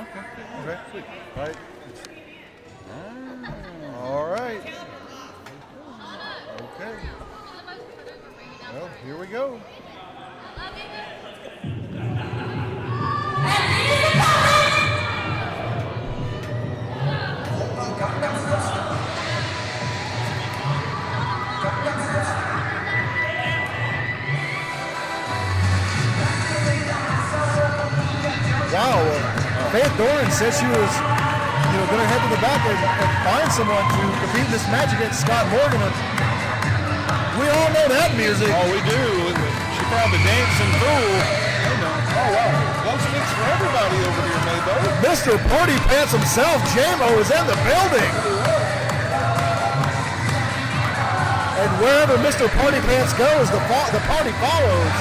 Okay, sweet. Right. All right. Okay. Well, here we go. Wow, Faith Doran said she was, going to head to the back and find someone to compete in this match against Scott Morgan. And we all know that music. Oh, we do. She found the dancing fool. Oh, wow. Close fix for everybody over here, Mabo. Mr. Party Pants himself, J-Mo, is in the building. And wherever Mr. Party Pants goes, the party follows.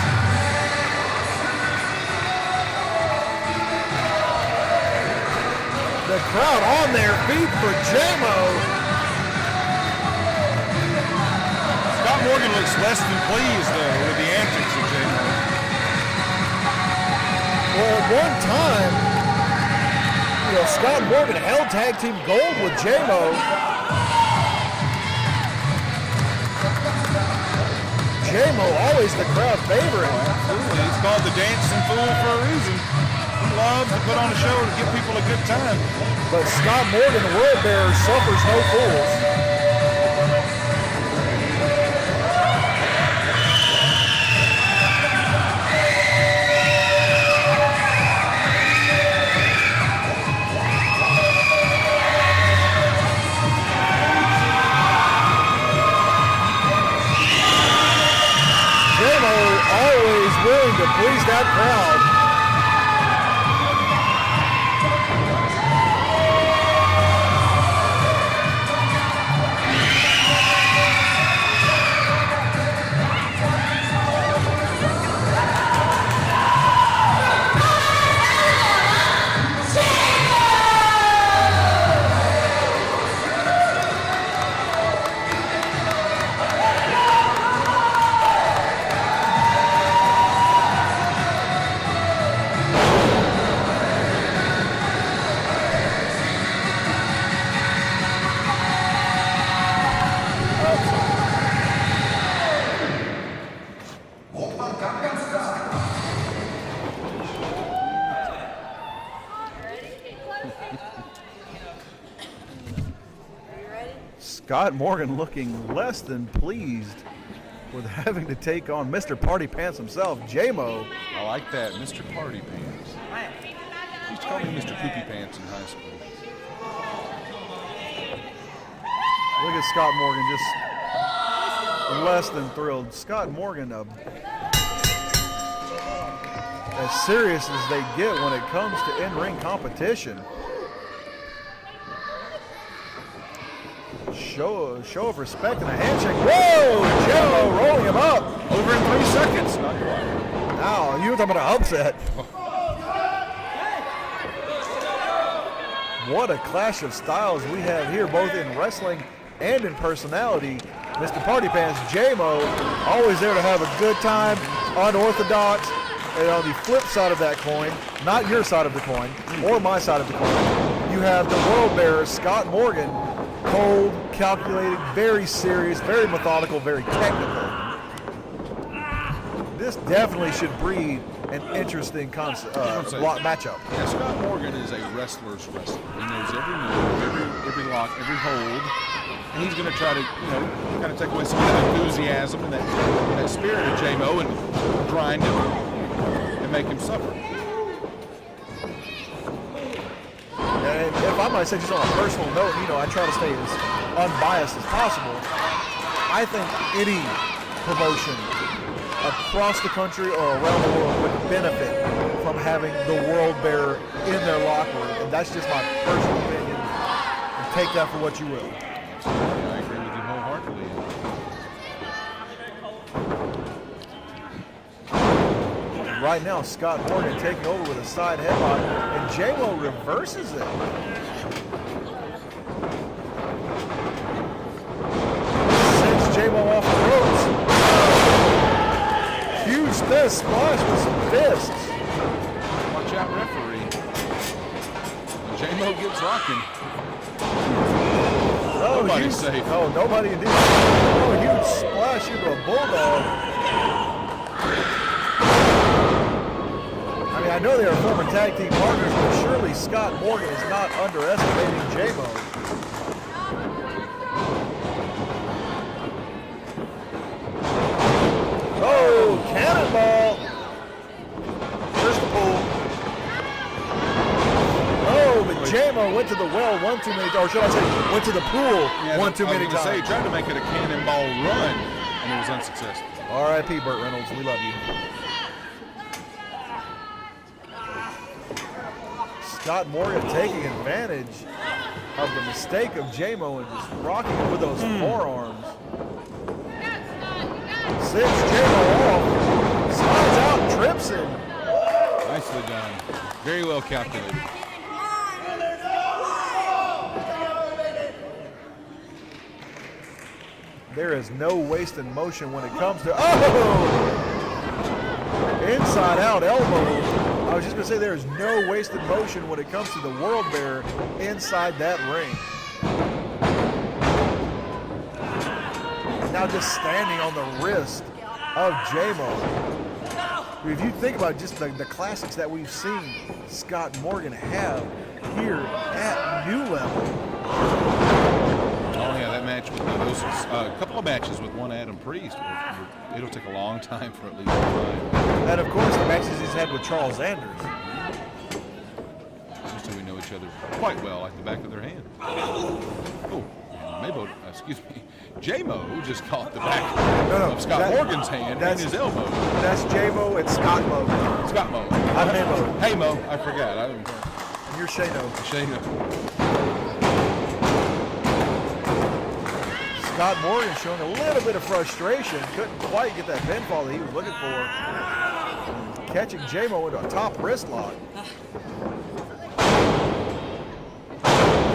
The crowd on their feet for J-Mo. Scott Morgan looks less than pleased, though, with the antics of J-Mo. Well, at one time, Scott Morgan held tag team gold with J-Mo. J-Mo always the crowd favorite. Absolutely. He's called the dancing fool for a reason. He loves to put on a show to give people a good time. But Scott Morgan, the World Bearer, suffers no fools. J-Mo always willing to please that crowd. Scott Morgan looking less than pleased with having to take on Mr. Party Pants himself, J-Mo. I like that, Mr. Party Pants. He used to call me Mr. Poopy Pants in high school. Look at Scott Morgan, just less than thrilled. Scott Morgan, as serious as they get when it comes to in-ring competition. Show of respect and a handshake. Whoa! J-Mo rolling him up. Over in 3 seconds. Not quite. Now, you were talking about an upset. What a clash of styles we have here, both in wrestling and in personality. Mr. Party Pants, J-Mo, always there to have a good time, unorthodox. And on the flip side of that coin, not your side of the coin, or my side of the coin, you have the World Bearer, Scott Morgan, cold, calculated, very serious, very methodical, very technical. This definitely should breed an interesting matchup. Yeah, Scott Morgan is a wrestler's wrestler. He knows every move, every lock, every hold, and he's going to try to, kind of take away some of that enthusiasm and that spirit of J-Mo and grind him and make him suffer. And if I might say just on a personal note, I try to stay as unbiased as possible. I think any promotion across the country or around the world would benefit from having the World Bearer in their locker room. And that's just my personal opinion. And take that for what you will. I agree with you wholeheartedly. Right now, Scott Morgan taking over with a side headlock, and J-Mo reverses it. Sends J-Mo off the ropes. Huge fist splash with some fists. Watch out, referee. J-Mo gets rocking. Oh, Nobody's safe. Oh, nobody indeed. Oh, huge splash into a bulldog. I mean, I know they are former tag team partners, but surely Scott Morgan is not underestimating J-Mo. Oh, cannonball. There's the pool. Oh, but J-Mo went to the well one too many times. Or should I say, went to the pool one too many times. He tried to make it a cannonball run, and it was unsuccessful. R.I.P. Burt Reynolds, we love you. Scott Morgan taking advantage of the mistake of J-Mo and just rocking him with those forearms. Sends J-Mo off, slides out, trips him. Nicely done. Very well calculated. There is no wasted motion when it comes to, oh! Inside out elbow. I was just gonna say there is no wasted motion when it comes to the World Bear inside that ring. Now just standing on the wrist of J-Mo. If you think about just the classics that we've seen Scott Morgan have here at New Level. Oh yeah, that match with those a couple of matches with one Adam Priest. It'll take a long time for at least one. And of course the matches he's had with Charles Anders. Just so we know each other quite well, like the back of their hand. Oh, J-Mo just caught the back of Scott Morgan's hand in his elbow. That's J-Mo and Scott Mo. Scott Mo. I'm Hey-Mo. Hey-Mo, I forgot. And you're Shano. Scott Morgan showing a little bit of frustration. Couldn't quite get that pinfall that he was looking for. Catching J-Mo into a top wrist lock.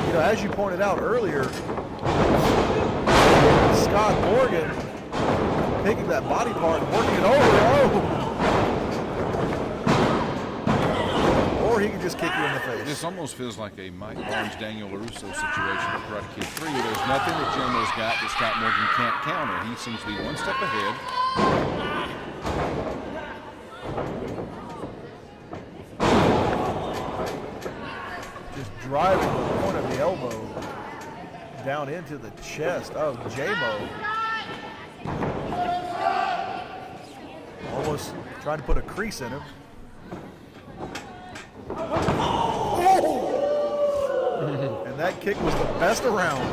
You know, as you pointed out earlier, Scott Morgan taking that body part and working it over. Or he can just kick you in the face. This almost feels like a Mike Barnes, Daniel LaRusso situation with Karate Kid 3. There's nothing that J-Mo's got that Scott Morgan can't counter. He seems to be one step ahead. Just driving the point of the elbow down into the chest of J-Mo. Almost trying to put a crease in him. And that kick was the best around.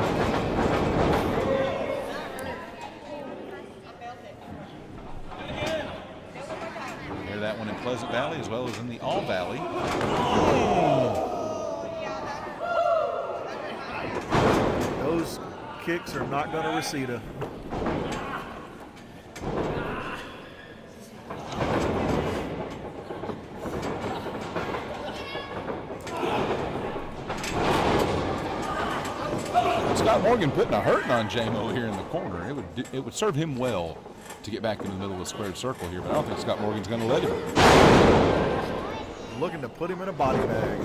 Hear that one in Pleasant Valley as well as in the All Valley. Those kicks are not going to Reseda. Scott Morgan putting a hurting on J-Mo here in the corner. It would serve him well to get back in the middle of the squared circle here, but I don't think Scott Morgan's going to let him. Looking to put him in a body bag.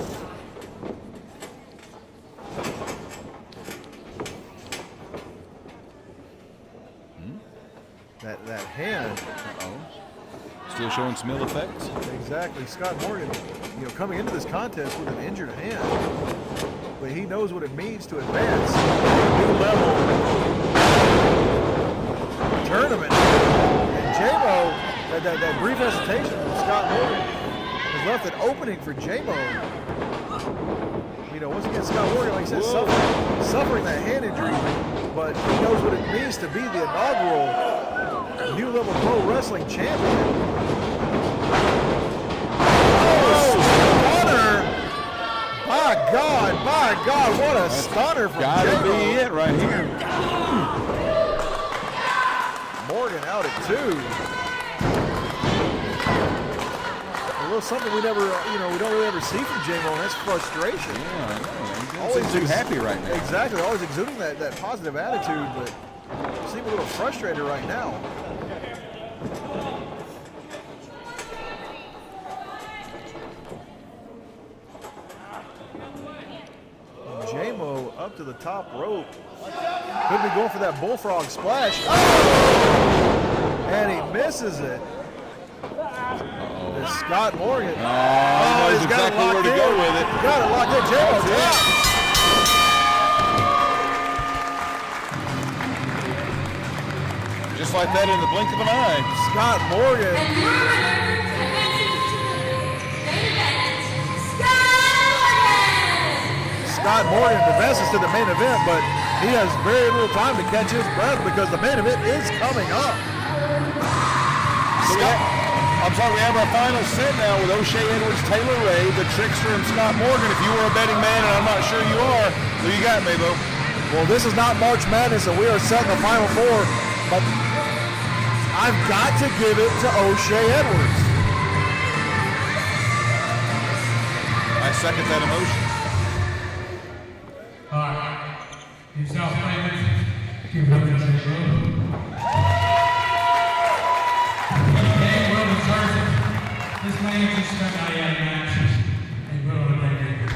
That hand. Still showing some ill effects. Exactly. Scott Morgan, coming into this contest with an injured hand, but he knows what it means to advance to a new level tournament. And J-Mo, that brief hesitation from Scott Morgan has left an opening for J-Mo. Once again, Scott Morgan, like I said, suffering that hand injury, but he knows what it means to be the inaugural New Level Pro Wrestling champion. Stunner! My God, what a stunner from J-Mo. Gotta be it right here. Morgan out at 2. A little something we don't really ever see from J-Mo, and that's frustration. Yeah, he doesn't seem too happy right now. Exactly, always exuding that positive attitude, but seem a little frustrated right now. up to the top rope. Could be going for that bullfrog splash. Oh! And he misses it. It's Scott Morgan. He's exactly where to go with it. Got it locked in. J-Mo tap. Just like that in the blink of an eye. Scott Morgan. Scott Morgan advances to the main event, but he has very little time to catch his breath because the main event is coming up. We have our final set now with O'Shea Edwards, Taylor Ray, the Trickster, and Scott Morgan. If you were a betting man, and I'm not sure you are, who you got, Mabo? Well, this is not March Madness, and we are setting the final four, but I've got to give it to O'Shea Edwards. I second that emotion. He's now playing. Give him the J-Mo. This man just spent out of matches and put on a great game.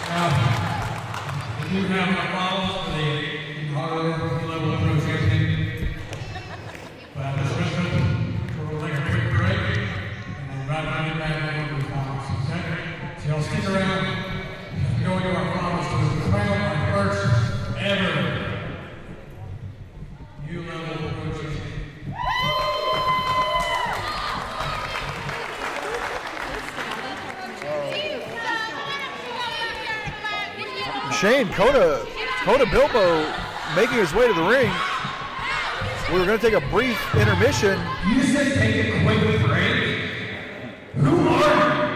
Now, we do have our follows for the harder level approach everything. But at this restaurant, we'll take a quick break and then right back to the finals. Okay? So y'all stick around. Go to our finals to crown our first ever U-level approach. Shane, Coda Bilbo making his way to the ring. We were going to take a brief intermission. You said take a quick break? Who are you?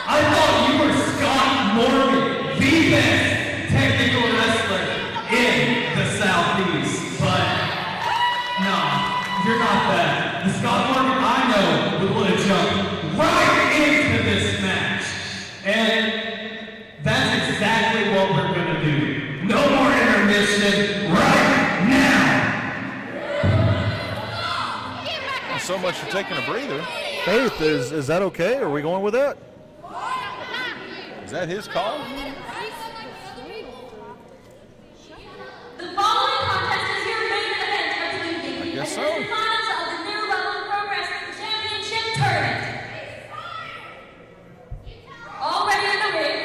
I thought you were Scott Morgan, the best technical wrestler in the Southeast. But, no, you're not that. The Scott Morgan I know would want to jump right into this match. And that's exactly what we're going to do. No more intermission right now. So much for taking a breather. Faith, is that okay? Are we going with that? Is that his call? The following contest is your main event of the evening. I guess so. And it is the finals of the New Level Progress Championship Tournament. Already in the ring,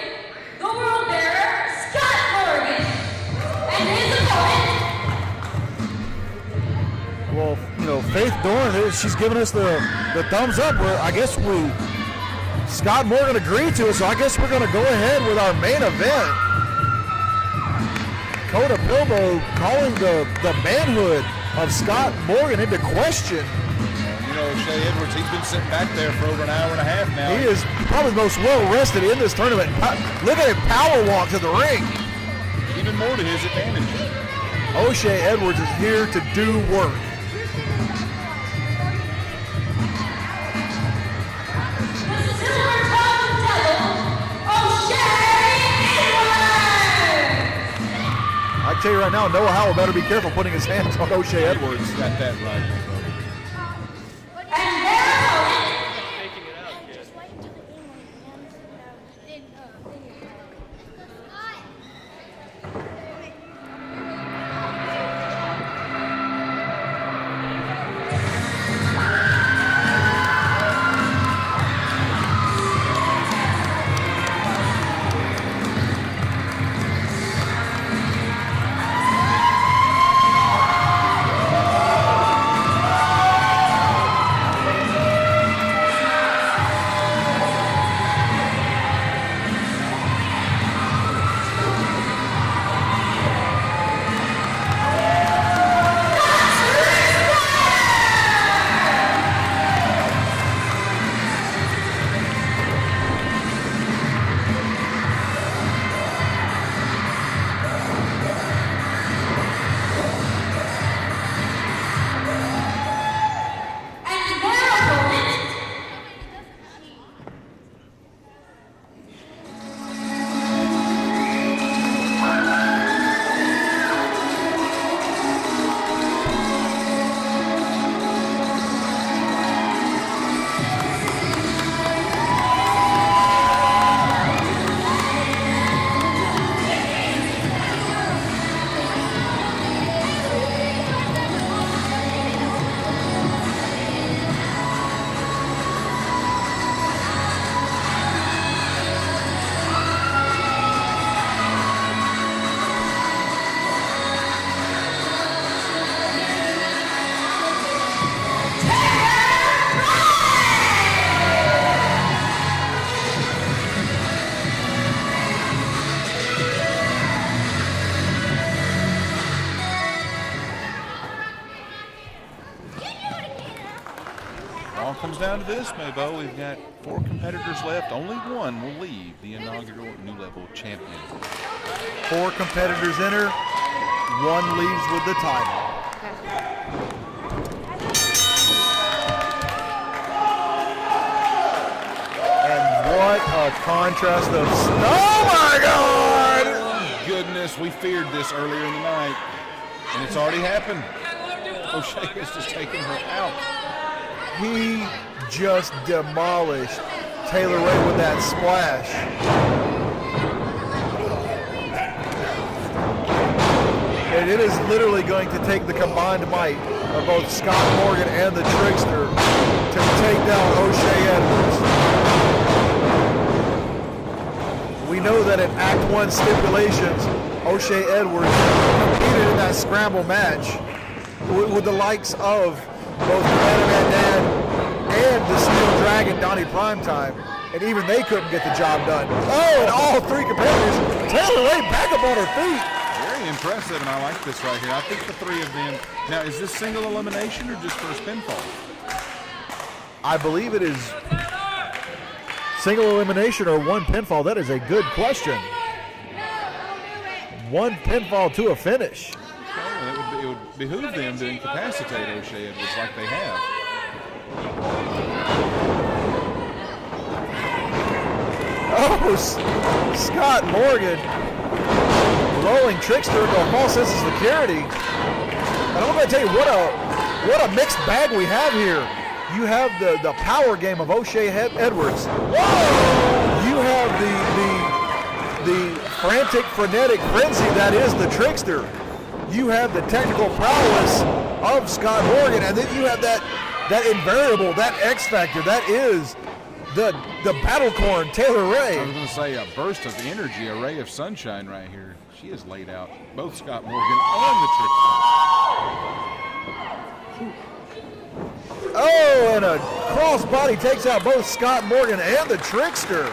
the world bearer, Scott Morgan, and his opponent. Well, Faith Dorn, she's giving us the thumbs up. I guess Scott Morgan agreed to it, so I guess we're going to go ahead with our main event. Coda Bilbo calling the manhood of Scott Morgan into question. O'Shea Edwards, he's been sitting back there for over an hour and a half now. He is probably the most well-rested in this tournament. Look at him power walk to the ring. Even more to his advantage. O'Shea Edwards is here to do work. I tell you right now, Noah Howell better be careful putting his hands on O'Shea Edwards. Got that right. And their opponent. this, Mabo. We've got 4 competitors left. Only one will leave the inaugural New Level champion. 4 competitors enter, 1 leaves with the title. And what a contrast of, oh my God! Goodness, we feared this earlier in the night, and it's already happened. O'Shea has just taken her out. He just demolished Taylor Ray with that splash. And it is literally going to take the combined might of both Scott Morgan and the Trickster to take down O'Shea Edwards. We know that in Act 1 stipulations, O'Shea Edwards competed in that scramble match with the likes of both Van Dan and the Steel Dragon, Donnie Primetime, and even they couldn't get the job done. Oh, and all 3 competitors, Taylor Ray back up on her feet. Very impressive, and I like this right here. I think the 3 of them. Now, is this single elimination or just first pinfall? I believe it is single elimination or 1 pinfall. That is a good question. 1 pinfall to a finish. Well, it would behoove them to incapacitate O'Shea Edwards like they have. Oh, Scott Morgan rolling Trickster into a false sense of security. And I'm going to tell you what a mixed bag we have here. You have the power game of O'Shea Edwards. Whoa! You have the frantic, frenetic frenzy that is the Trickster. You have the technical prowess of Scott Morgan, and then you have that invariable, that X factor, that is the battlecorn, Taylor Ray. I was going to say a burst of energy, a ray of sunshine right here. She has laid out both Scott Morgan and the Trickster. Oh, and a crossbody takes out both Scott Morgan and the Trickster.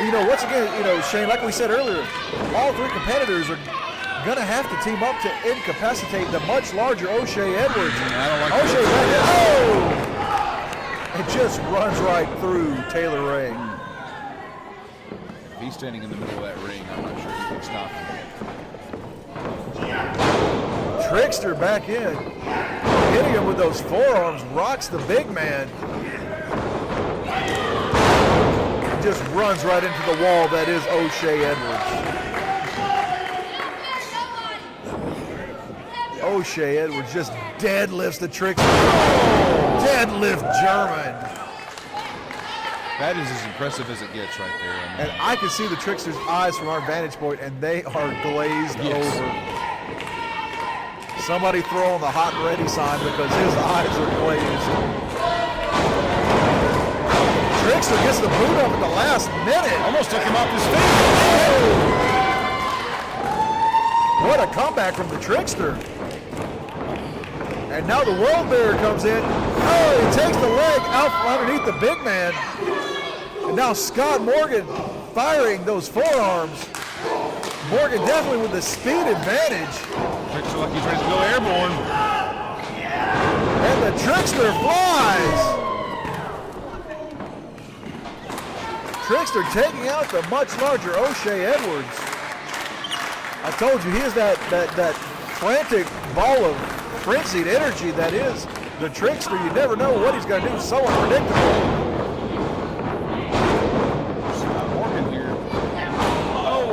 You know, once again, Shane, like we said earlier, all 3 competitors are going to have to team up to incapacitate the much larger O'Shea Edwards. I don't like O'Shea that. Oh! It just runs right through Taylor Ray. If he's standing in the middle of that ring, I'm not sure he can stop him. Trickster back in. Hitting him with those forearms, rocks the big man. Just runs right into the wall that is O'Shea Edwards. O'Shea Edwards just deadlifts the Trickster. Oh, deadlift German. That is as impressive as it gets right there. And I can see the Trickster's eyes from our vantage point, and they are glazed over. Somebody throw on the hot and ready sign because his eyes are glazed. Trickster gets the boot up at the last minute. Almost took him off his feet. Oh. What a comeback from the Trickster. And now the World Bear comes in. Oh, he takes the leg out from underneath the big man. And now Scott Morgan firing those forearms. Morgan definitely with the speed advantage. Trickster like he's ready to go airborne. And the Trickster flies. Trickster taking out the much larger O'Shea Edwards. I told you, he is that frantic ball of frenzied energy that is the Trickster. You never know what he's going to do. So unpredictable. Scott Morgan here. Oh!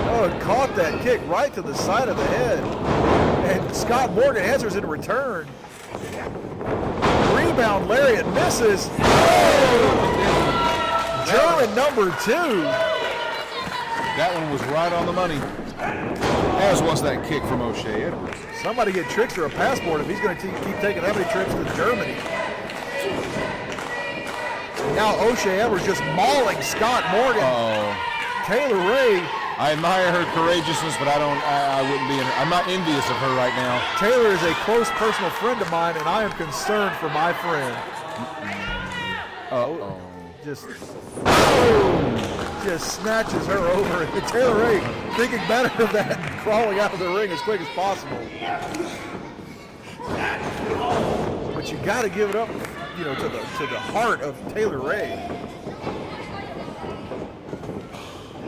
Oh, and caught that kick right to the side of the head. And Scott Morgan answers in return. Rebound lariat misses. Oh! German number 2. That one was right on the money. As was that kick from O'Shea Edwards. Somebody get Trickster a passport if he's going to keep taking that many trips to Germany. Now O'Shea Edwards just mauling Scott Morgan. Taylor Ray. I admire her courageousness, but I wouldn't be I'm not envious of her right now. Taylor is a close personal friend of mine, and I am concerned for my friend. Just snatches her over. And Taylor Ray thinking better of that and crawling out of the ring as quick as possible. But you got to give it up, you know, to the heart of Taylor Ray.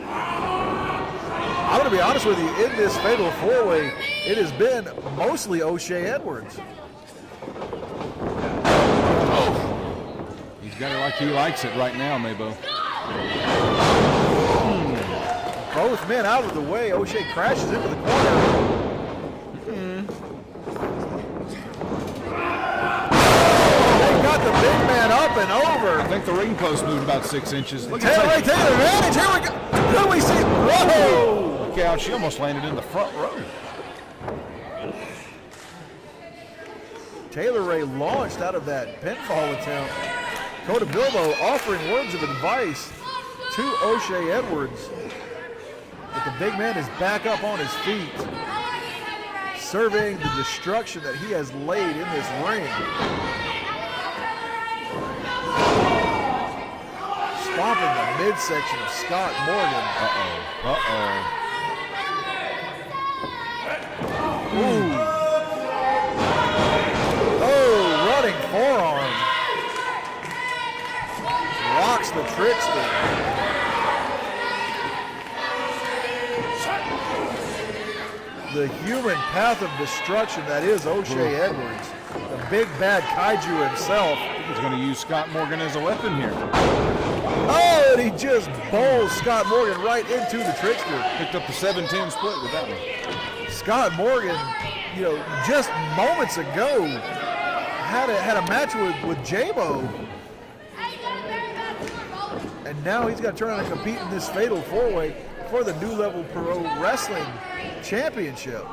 I'm going to be honest with you, in this fatal four-way, it has been mostly O'Shea Edwards. He's got it like he likes it right now, Mabo. Both men out of the way. O'Shea crashes into the corner. They got the big man up and over. I think the ring post moved about 6 inches. Look Taylor Ray taking advantage. Here we go. Who we see? Whoa! Look out, she almost landed in the front row. Taylor Ray launched out of that pinfall attempt. Coda Bilbo offering words of advice to O'Shea Edwards. But the big man is back up on his feet, surveying the destruction that he has laid in this ring. Stomping the midsection of Scott Morgan. Ooh. Oh, running forearm. Rocks the Trickster. The human path of destruction that is O'Shea Edwards. The Big Bad Kaiju himself. He's going to use Scott Morgan as a weapon here. Oh, and he just bowls Scott Morgan right into the Trickster. Picked up the 7-10 split with that one. Scott Morgan, you know, just moments ago had a match with J-Mo. And now he's got to turn around and compete in this fatal four-way for the New Level Pro Wrestling Championship.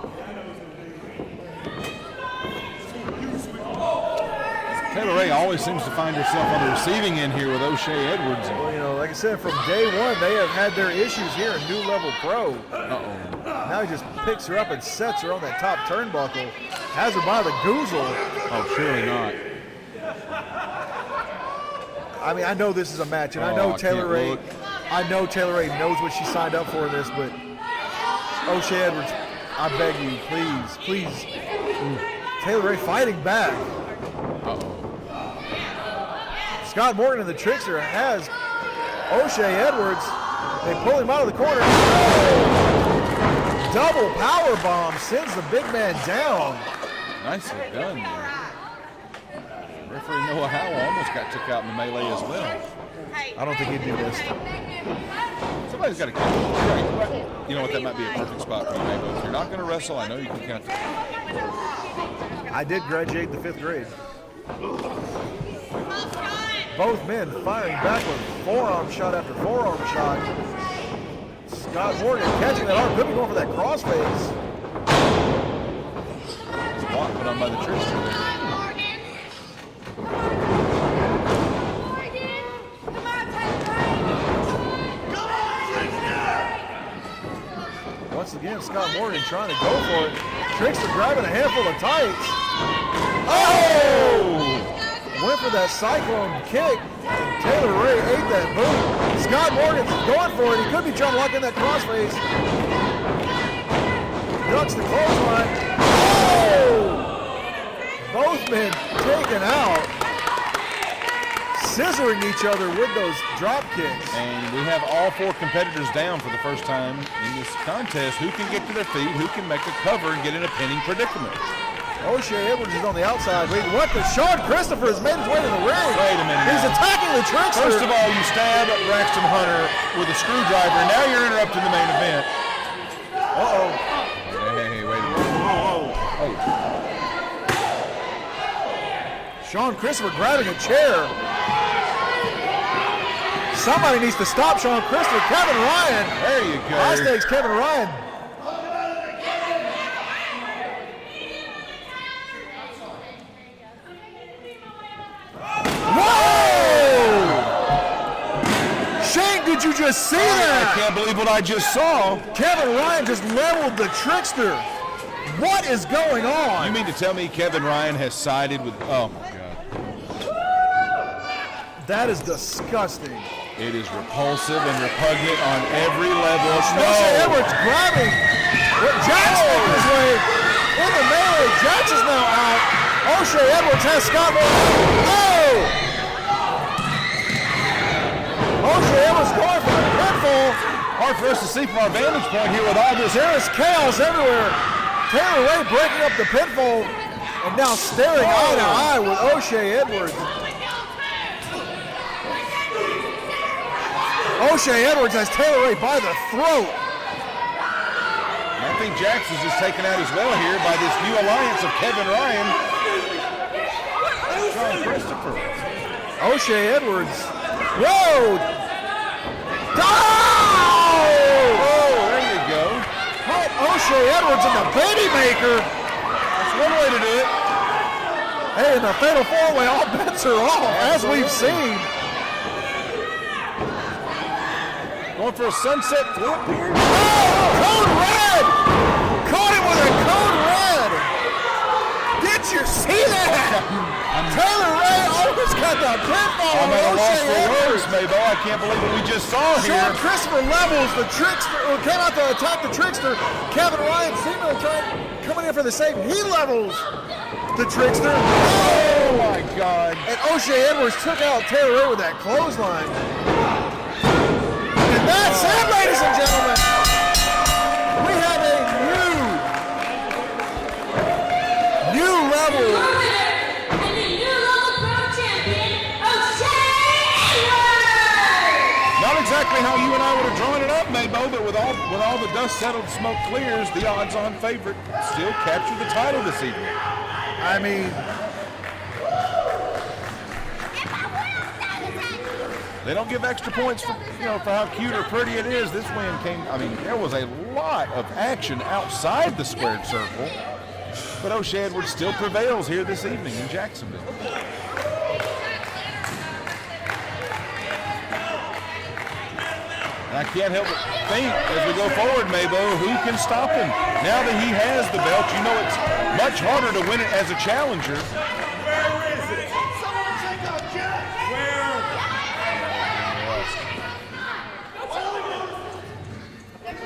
Taylor Ray always seems to find herself on the receiving end here with O'Shea Edwards. Well, you know, like I said, from day one, they have had their issues here in New Level Pro. Now he just picks her up and sets her on that top turnbuckle. Has her by the goozle. Oh, surely not. I mean, I know this is a match, and I know Taylor Ray. I know Taylor Ray knows what she signed up for in this, but O'Shea Edwards, I beg you, please. Taylor Ray fighting back. Scott Morgan and the Trickster has O'Shea Edwards. They pull him out of the corner. Double power bomb sends the big man down. Nicely done there. Referee Noah Howell almost got took out in the melee as well. I don't think he'd do this. Somebody's got to count. Right. You know what? That might be a perfect spot for you, Mabo. If you're not going to wrestle, I know you can count. I did graduate the 5th grade. Both men firing back with forearm shot after forearm shot. Scott Morgan catching that arm, could be going for that crossface. Block put on by the Trickster. Once again, Scott Morgan trying to go for it. Trickster grabbing a handful of tights. Oh! Went for that cyclone kick. And Taylor Ray ate that boot. Scott Morgan's going for it. He could be trying to lock in that crossface. Ducks the clothesline. Oh! Both men taken out. Scissoring each other with those drop kicks. And we have all 4 competitors down for the first time in this contest. Who can get to their feet? Who can make a cover and get in a pinning predicament? O'Shea Edwards is on the outside. Wait, what? The Sean Christopher has made his way to the ring. Wait a minute. He's now. attacking the Trickster. First of all, you stab Braxton Hunter with a screwdriver. Now you're interrupting the main event. Uh-oh. Hey, wait a minute. Hey. Sean Christopher grabbing a chair. Somebody needs to stop Sean Christopher. Kevin Ryan. There you go. High stakes Kevin Ryan. Whoa! Shane, did you just see that? I can't believe what I just saw. Kevin Ryan just leveled the Trickster. What is going on? You mean to tell me Kevin Ryan has sided with... Oh, my God. That is disgusting. It is repulsive and repugnant on every level. O'Shea Edwards grabbing. Jack's making his way in the melee. Jackson's now out. O'Shea Edwards has Scott Morgan. Oh! O'Shea Edwards going for the pinfall. Hard for us to see from our vantage point here with all this. There is chaos everywhere. Taylor Ray breaking up the pinfall and now staring eye to eye with O'Shea Edwards. O'Shea Edwards has Taylor Ray by the throat. I think Jackson's just taken out as well here by this new alliance of Kevin Ryan. John Christopher. O'Shea Edwards. Whoa! Oh, there you go. Caught O'Shea Edwards in the baby maker. That's one way to do it. Hey, in the fatal four-way, all bets are off, as we've seen. Going for a sunset flip here. Oh, code red! Caught him with a code red! Did you see that? Taylor Ray almost got the pinfall I'm on at a loss O'Shea for words, Edwards. Mabo. I can't believe what we just saw here. Sean Christopher levels the Trickster, or came out to attack the Trickster. Kevin Ryan seemingly coming in for the save. He levels the Trickster. Oh my God. And O'Shea Edwards took out Taylor Ray with that clothesline. And that's it, ladies and gentlemen. We have a new level. And the new level pro champion, O'Shea Edwards! Not exactly how you and I would have drawn it up, Mabo, but with all the dust settled, smoke clears, the odds-on favorite still captured the title this evening. I mean, they don't give extra points for for how cute or pretty it is. This win came. I mean, there was a lot of action outside the squared circle, but O'Shea Edwards still prevails here this evening in Jacksonville. And I can't help but think as we go forward, Mabo, who can stop him? Now that he has the belt, you know it's much harder to win it as a challenger.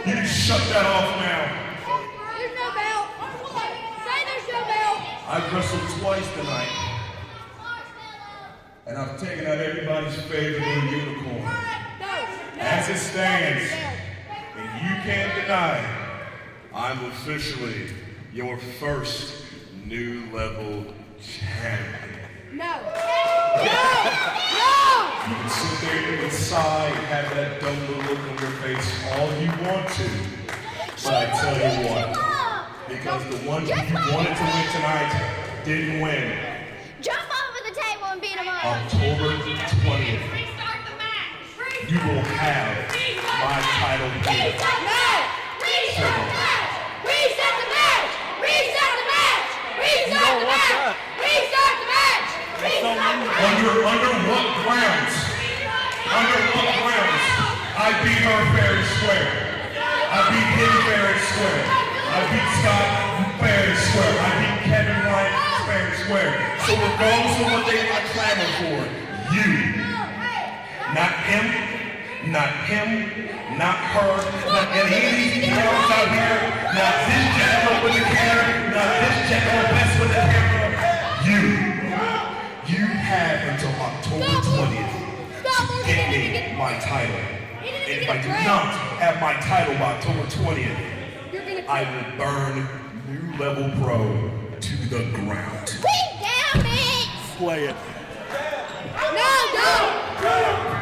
You can shut that off now. There's no belt. Say there's no belt. I've wrestled twice tonight. And I've taken out everybody's favorite little unicorn. As it stands, and you can't deny, I'm officially your first new level champion. No. You can sit there, you can sigh, and have that dumb little look on your face all you want to. But I tell you what, because the one you wanted to win tonight didn't win. Jump over the table and beat him up. October 20th, you will have my title here. Reset the match! Reset the match! Reset the match! Reset the match! Reset the match! Restart the match! Under what grounds? Under what grounds? I beat her fair and square. I beat him fair and square. I beat Scott fair and square. I beat Kevin Ryan fair and square. So regardless of what they want to clamor for, you, not him, not her, not any of these girls out here, not this gentleman with the hair, not this gentleman best with the camera, you have until October 20th to get me my title. And if I do not have my title by October 20th, I will burn New Level Pro to the ground. Damn it! Play it. No, don't!